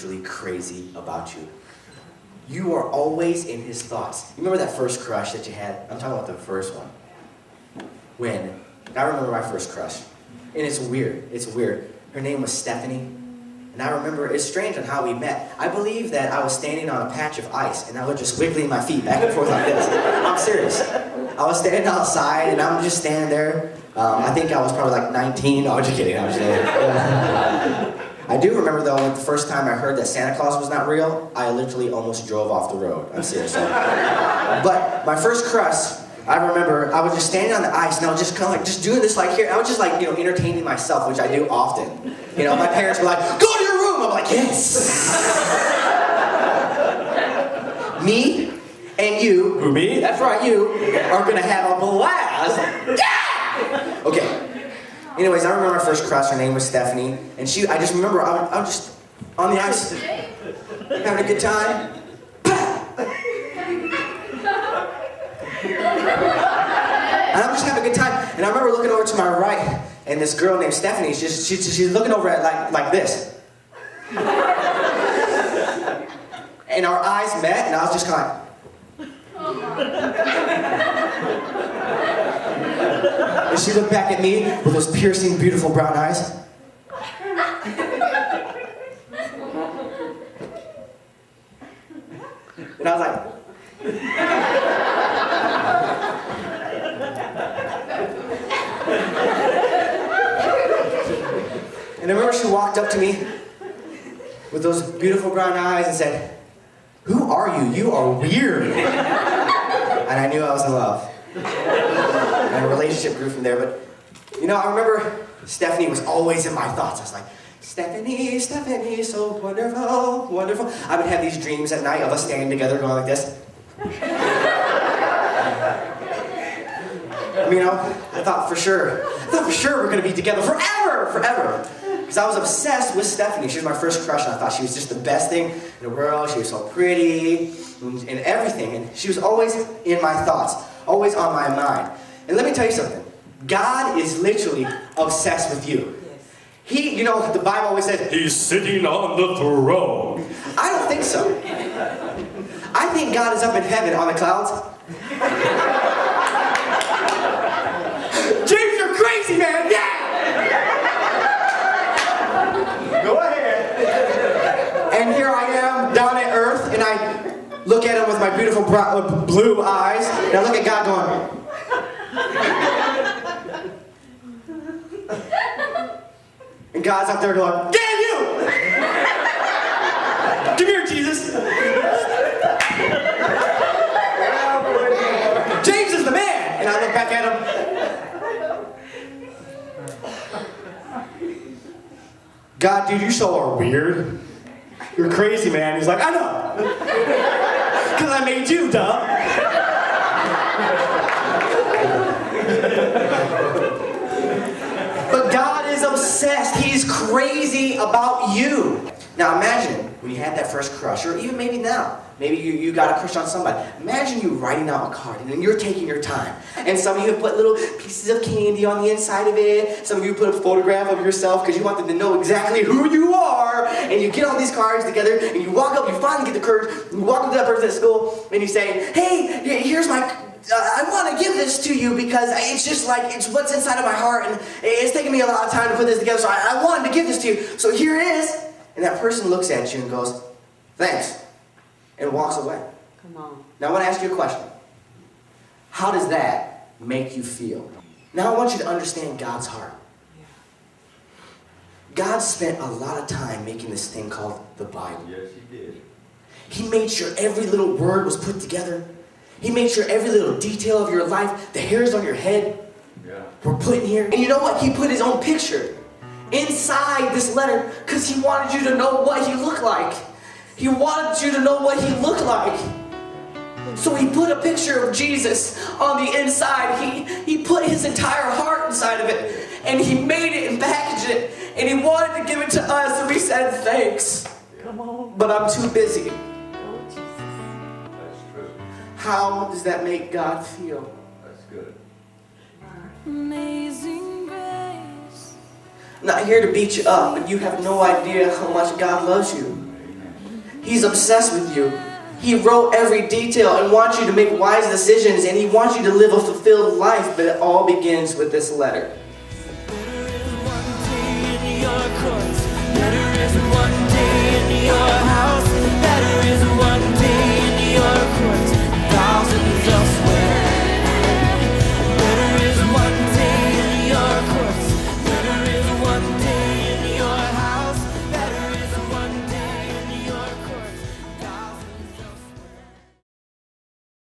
literally crazy about you. You are always in his thoughts. You remember that first crush that you had? I'm talking about the first one. I remember my first crush. And it's weird. Her name was Stephanie. And I remember, it's strange on how we met. I believe that I was standing on a patch of ice and I was just wiggling my feet back and forth like this. I'm serious. I was standing outside and I'm just standing there. I think I was probably like 19. No, I'm just kidding. I was just I do remember though, the first time I heard that Santa Claus was not real, I literally almost drove off the road. I'm serious. But my first crush, I remember I was just standing on the ice and I was just kind of like just doing this like here. I was just like, entertaining myself, which I do often. My parents were like, go to your room. I'm like, yes. Me and you. Who, me? That's right, you are going to have a blast. Yeah! Okay. Anyways, I remember my first crush. Her name was Stephanie. And I just remember I was just on the ice having a good time. And I'm just having a good time. And I remember looking over to my right, and this girl named Stephanie, she's looking over at like this. And our eyes met, and I was just kind of and she looked back at me with those piercing, beautiful brown eyes. And I was like, and I remember she walked up to me with those beautiful brown eyes and said, "Who are you? You are weird." And I knew I was in love. And a relationship grew from there. But, I remember Stephanie was always in my thoughts. I was like, Stephanie, Stephanie, so wonderful, wonderful. I would have these dreams at night of us standing together going like this. I thought for sure we're going to be together forever. Because I was obsessed with Stephanie. She was my first crush, and I thought she was just the best thing in the world. She was so pretty and everything. And she was always in my thoughts, always on my mind. And let me tell you something. God is literally obsessed with you. He, the Bible always says, He's sitting on the throne. I don't think so. I think God is up in heaven on the clouds. James, you're crazy, man. Yeah! Go ahead. And here I am down at earth, and I look at him with my beautiful blue eyes, and I look at God going, and God's up there going, damn you! Come here, Jesus. James is the man. And I look back at him. God, dude, you so are weird. You're crazy, man. He's like, I know. Because I made you, duh. But God is obsessed. He's crazy about you. Now imagine when you had that first crush, or even maybe now, maybe you got a crush on somebody. Imagine you writing out a card, and then you're taking your time. And some of you have put little pieces of candy on the inside of it. Some of you put a photograph of yourself because you want them to know exactly who you are. And you get all these cards together, and you walk up, you finally get the courage, and you walk up to that person at school, and you say, hey, here's my... I want to give this to you because it's just like, it's what's inside of my heart, and it's taken me a lot of time to put this together, so I wanted to give this to you. So here it is. And that person looks at you and goes, thanks, and walks away. Come on. Now I want to ask you a question. How does that make you feel? Now I want you to understand God's heart. God spent a lot of time making this thing called the Bible. Yes, He did. He made sure every little word was put together. He made sure every little detail of your life, the hairs on your head, were put in here. And you know what? He put his own picture inside this letter because he wanted you to know what he looked like. He wanted you to know what he looked like. So he put a picture of Jesus on the inside. He put his entire heart inside of it. And he made it and packaged it. And he wanted to give it to us. And we said thanks. Come on. But I'm too busy. Oh, Jesus. That's true. How does that make God feel? That's good. Amazing grace. I'm not here to beat you up, but you have no idea how much God loves you. He's obsessed with you. He wrote every detail and wants you to make wise decisions, and He wants you to live a fulfilled life, but it all begins with this letter. There is one thing in your course.